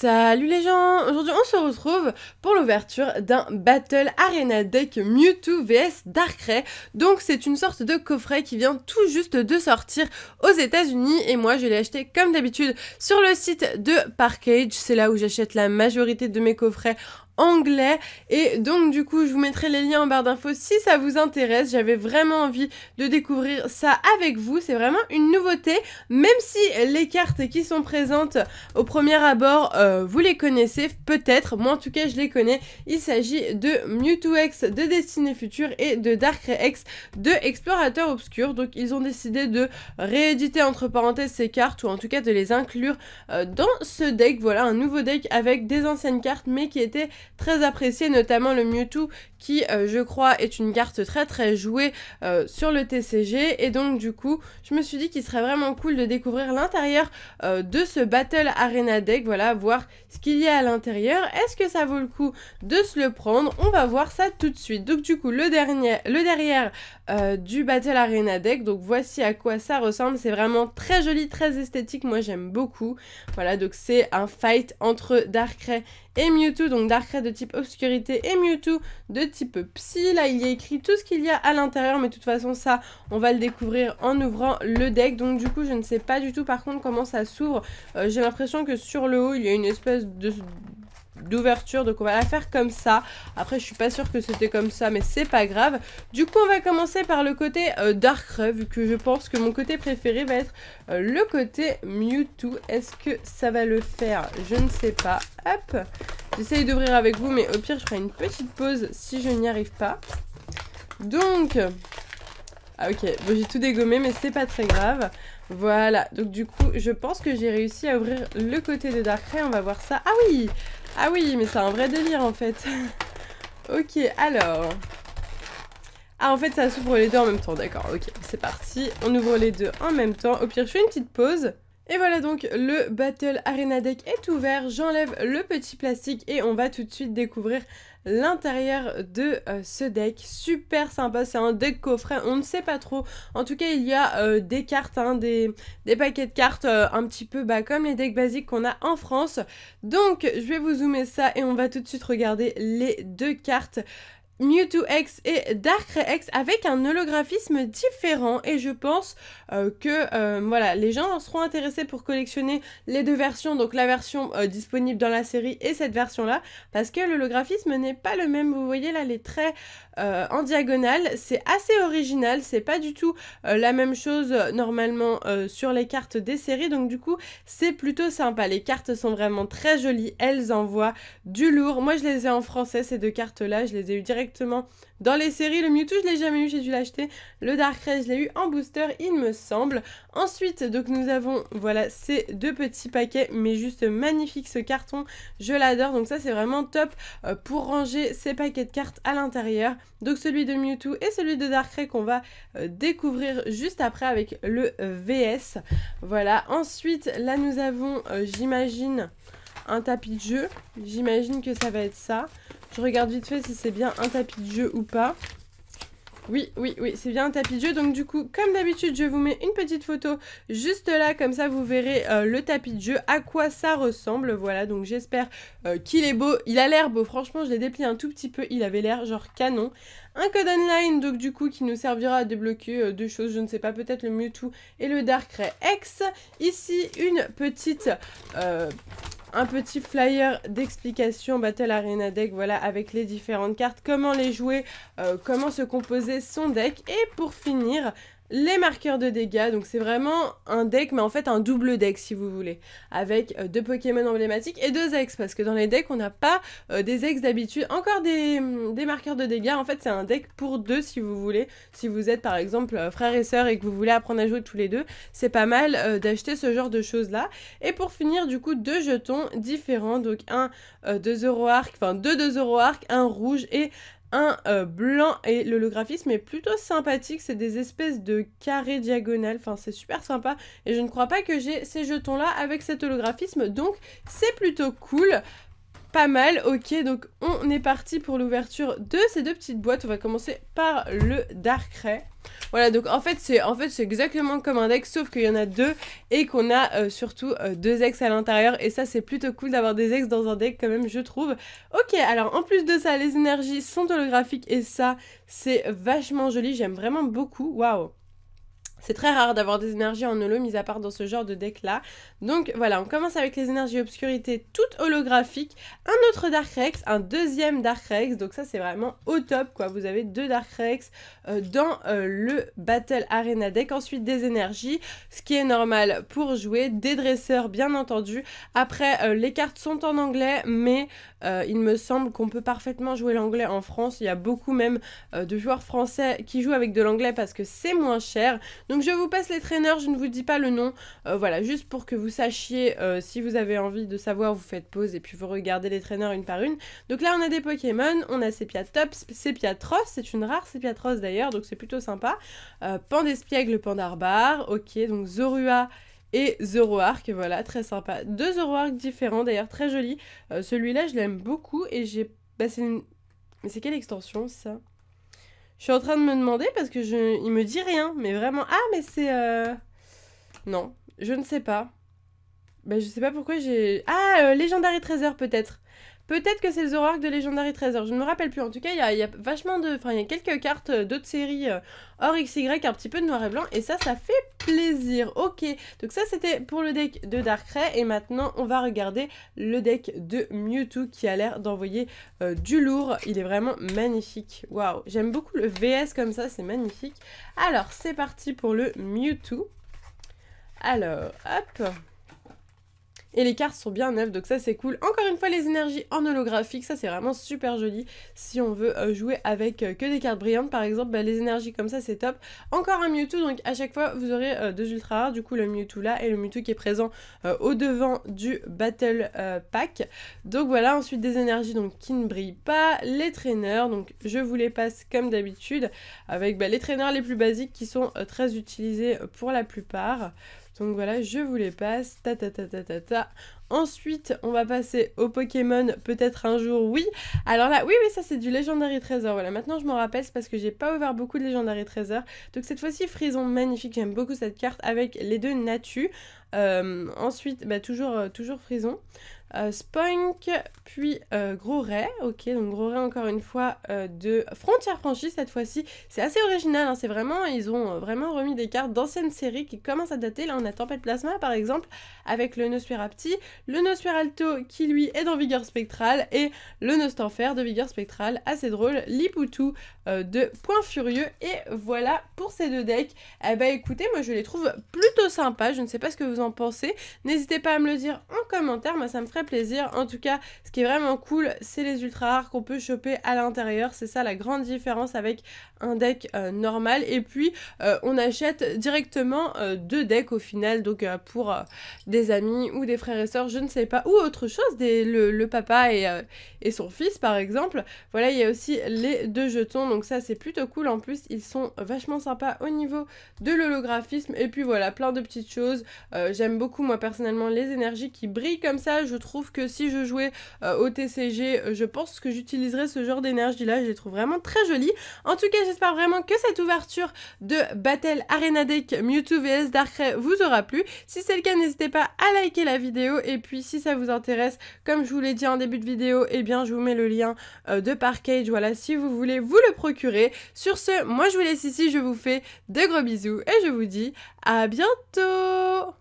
Salut les gens! Aujourd'hui on se retrouve pour l'ouverture d'un Battle Arena Deck Mewtwo vs Darkrai. Donc c'est une sorte de coffret qui vient tout juste de sortir aux États-Unis et moi je l'ai acheté comme d'habitude sur le site de Parkage. C'est là où j'achète la majorité de mes coffrets anglais et donc du coup je vous mettrai les liens en barre d'infos si ça vous intéresse. J'avais vraiment envie de découvrir ça avec vous, c'est vraiment une nouveauté, même si les cartes qui sont présentes au premier abord vous les connaissez peut-être, moi en tout cas je les connais. Il s'agit de Mewtwo X de Destinée Future et de Darkrai X de Explorateur Obscur. Donc ils ont décidé de rééditer entre parenthèses ces cartes, ou en tout cas de les inclure dans ce deck. Voilà un nouveau deck avec des anciennes cartes mais qui étaient très apprécié, notamment le Mewtwo qui je crois est une carte très jouée sur le TCG, et donc du coup je me suis dit qu'il serait vraiment cool de découvrir l'intérieur de ce Battle Arena Deck, voilà, voir ce qu'il y a à l'intérieur. Est-ce que ça vaut le coup de se le prendre? On va voir ça tout de suite. Donc du coup le derrière du Battle Arena Deck, donc voici à quoi ça ressemble. C'est vraiment très joli, très esthétique, moi j'aime beaucoup. Voilà, donc c'est un fight entre Darkrai et Mewtwo, donc Darkrai de type obscurité et Mewtwo de type psy. Là il y a écrit tout ce qu'il y a à l'intérieur, mais de toute façon ça on va le découvrir en ouvrant le deck. Donc du coup je ne sais pas du tout par contre comment ça s'ouvre. J'ai l'impression que sur le haut il y a une espèce d'ouverture, donc on va la faire comme ça. Après je suis pas sûre que c'était comme ça, mais c'est pas grave. Du coup on va commencer par le côté Darkrai, vu que je pense que mon côté préféré va être le côté Mewtwo. Est-ce que ça va le faire? Je ne sais pas. Hop, j'essaye d'ouvrir avec vous, mais au pire je ferai une petite pause si je n'y arrive pas. Donc ah ok, bon j'ai tout dégommé mais c'est pas très grave. Voilà, donc du coup je pense que j'ai réussi à ouvrir le côté de Darkrai. On va voir ça. Ah oui! Ah oui, mais c'est un vrai délire en fait. Ok, alors... Ah, en fait, ça s'ouvre les deux en même temps, d'accord. Ok, c'est parti. On ouvre les deux en même temps. Au pire, je fais une petite pause. Et voilà, donc le Battle Arena Deck est ouvert. J'enlève le petit plastique et on va tout de suite découvrir l'intérieur de ce deck. Super sympa, c'est un deck coffret, on ne sait pas trop. En tout cas, il y a des cartes, hein, des paquets de cartes un petit peu comme les decks basiques qu'on a en France. Donc, je vais vous zoomer ça et on va tout de suite regarder les deux cartes. Mewtwo X et Darkrai X avec un holographisme différent, et je pense que voilà, les gens en seront intéressés pour collectionner les deux versions, donc la version disponible dans la série et cette version là, parce que l'holographisme n'est pas le même. Vous voyez là les traits en diagonale, c'est assez original, c'est pas du tout la même chose normalement sur les cartes des séries, donc du coup c'est plutôt sympa. Les cartes sont vraiment très jolies, elles envoient du lourd. Moi je les ai en français ces deux cartes là, je les ai eu directement dans les séries. Le Mewtwo je l'ai jamais eu, j'ai dû l'acheter. Le Darkrai je l'ai eu en booster il me semble. Ensuite donc nous avons voilà ces deux petits paquets, mais juste magnifique ce carton, je l'adore. Donc ça c'est vraiment top pour ranger ces paquets de cartes à l'intérieur. Donc celui de Mewtwo et celui de Darkrai qu'on va découvrir juste après avec le VS. Voilà, ensuite là nous avons j'imagine un tapis de jeu, j'imagine que ça va être ça. Je regarde vite fait si c'est bien un tapis de jeu ou pas. Oui, c'est bien un tapis de jeu. Donc du coup, comme d'habitude, je vous mets une petite photo juste là, comme ça vous verrez le tapis de jeu, à quoi ça ressemble. Voilà, donc j'espère qu'il est beau. Il a l'air beau, franchement, je l'ai déplié un tout petit peu, il avait l'air genre canon. Un code online, donc du coup, qui nous servira à débloquer deux choses, je ne sais pas, peut-être le Mewtwo et le Darkrai X. Ici, une petite... un petit flyer d'explication Battle Arena Deck, voilà, avec les différentes cartes, comment les jouer, comment se composer son deck, et pour finir, les marqueurs de dégâts. Donc c'est vraiment un deck, mais en fait un double deck si vous voulez, avec deux Pokémon emblématiques et deux ex, parce que dans les decks on n'a pas des ex d'habitude. Encore des marqueurs de dégâts, en fait c'est un deck pour deux si vous voulez. Si vous êtes par exemple frères et sœurs et que vous voulez apprendre à jouer tous les deux, c'est pas mal d'acheter ce genre de choses là. Et pour finir du coup deux jetons différents, donc un de Zoroark, enfin deux de Zoroark, un rouge et un blanc, et l'holographisme est plutôt sympathique, c'est des espèces de carrés diagonales, enfin c'est super sympa, et je ne crois pas que j'ai ces jetons là avec cet holographisme, donc c'est plutôt cool. pas mal. Ok, donc on est parti pour l'ouverture de ces deux petites boîtes. On va commencer par le Darkrai. Voilà, donc en fait c'est exactement comme un deck, sauf qu'il y en a deux et qu'on a surtout deux ex à l'intérieur. Et ça, c'est plutôt cool d'avoir des ex dans un deck quand même, je trouve. Ok, alors en plus de ça, les énergies sont holographiques et ça, c'est vachement joli. J'aime vraiment beaucoup. Waouh! C'est très rare d'avoir des énergies en holo, mis à part dans ce genre de deck-là. Donc voilà, on commence avec les énergies obscurité toutes holographiques. Un autre Darkrai, un deuxième Darkrai. Donc ça, c'est vraiment au top, quoi. Vous avez deux Darkrai dans le Battle Arena deck. Ensuite, des énergies, ce qui est normal pour jouer. Des dresseurs, bien entendu. Après, les cartes sont en anglais, mais il me semble qu'on peut parfaitement jouer l'anglais en France. Il y a beaucoup même de joueurs français qui jouent avec de l'anglais parce que c'est moins cher. Donc je vous passe les traîneurs, je ne vous dis pas le nom, voilà, juste pour que vous sachiez, si vous avez envie de savoir, vous faites pause et puis vous regardez les traîneurs une par une. Donc là on a des Pokémon, on a Sepiatops, Sepiatros, c'est une rare Sepiatros d'ailleurs, donc c'est plutôt sympa. Pandespiègle, Pandarbar, ok, donc Zorua et Zoroark, voilà, très sympa. Deux Zoroark différents d'ailleurs, très jolis. Celui-là je l'aime beaucoup et j'ai... Bah, mais c'est quelle extension ça ? Je suis en train de me demander parce que il me dit rien, mais vraiment... Ah, mais c'est... Non, je ne sais pas. Bah, je sais pas pourquoi j'ai... Ah, Legendary Treasure peut-être. Peut-être que c'est le Zoroark de Legendary Treasure, je ne me rappelle plus. En tout cas, il y a vachement de... Enfin, il y a quelques cartes d'autres séries hors XY, un petit peu de noir et blanc, et ça fait plaisir. Ok, donc ça, c'était pour le deck de Darkrai, et maintenant, on va regarder le deck de Mewtwo, qui a l'air d'envoyer du lourd. Il est vraiment magnifique. Waouh, j'aime beaucoup le VS comme ça, c'est magnifique. Alors, c'est parti pour le Mewtwo. Alors, hop... Et les cartes sont bien neuves, donc ça c'est cool. Encore une fois, les énergies en holographique, ça c'est vraiment super joli. Si on veut jouer avec que des cartes brillantes, par exemple, bah, les énergies comme ça c'est top. Encore un Mewtwo, donc à chaque fois vous aurez deux ultra rares, du coup le Mewtwo là et le Mewtwo qui est présent au devant du Battle Pack. Donc voilà, ensuite des énergies donc qui ne brillent pas, les traîneurs, donc je vous les passe comme d'habitude, avec les traîneurs les plus basiques qui sont très utilisés pour la plupart. Donc voilà, je vous les passe, Ensuite, on va passer au Pokémon, peut-être un jour, oui. Alors là, oui, ça c'est du Legendary Treasure, voilà. Maintenant, je m'en rappelle, c'est parce que j'ai pas ouvert beaucoup de Legendary Treasure. Donc cette fois-ci, Frison, magnifique, j'aime beaucoup cette carte avec les deux Natu. Ensuite, toujours Frison. Spoink, puis Gros Ray, ok, donc Gros Ray encore une fois de Frontière Franchie cette fois-ci, c'est assez original, hein, c'est vraiment, ils ont vraiment remis des cartes d'anciennes séries qui commencent à dater, là on a Tempête Plasma par exemple, avec le Nosferapti, le Nosferalto qui lui est dans Vigueur Spectrale, et le Nostanfer de Vigueur Spectrale, assez drôle, Lipoutou de Point Furieux, et voilà pour ces deux decks. Eh ben écoutez, moi je les trouve plutôt sympas, je ne sais pas ce que vous en pensez, n'hésitez pas à me le dire en commentaire, moi ça me ferait plaisir. En tout cas, ce qui est vraiment cool, c'est les ultra rares qu'on peut choper à l'intérieur. C'est ça la grande différence avec un deck normal. Et puis, on achète directement deux decks au final. Donc, pour des amis ou des frères et sœurs, je ne sais pas. Ou autre chose, le papa et son fils, par exemple. Voilà, il y a aussi les deux jetons. Donc ça, c'est plutôt cool. En plus, ils sont vachement sympas au niveau de l'holographisme. Et puis voilà, plein de petites choses. J'aime beaucoup, moi, personnellement, les énergies qui brillent comme ça. Je trouve que si je jouais au TCG, je pense que j'utiliserais ce genre d'énergie-là. Je les trouve vraiment très jolies. En tout cas, j'espère vraiment que cette ouverture de Battle Arena Deck Mewtwo vs Darkrai vous aura plu. Si c'est le cas, n'hésitez pas à liker la vidéo. Et puis, si ça vous intéresse, comme je vous l'ai dit en début de vidéo, eh bien, je vous mets le lien de Parkage. Voilà, si vous voulez vous le procurer. Sur ce, moi, je vous laisse ici. Je vous fais de gros bisous et je vous dis à bientôt!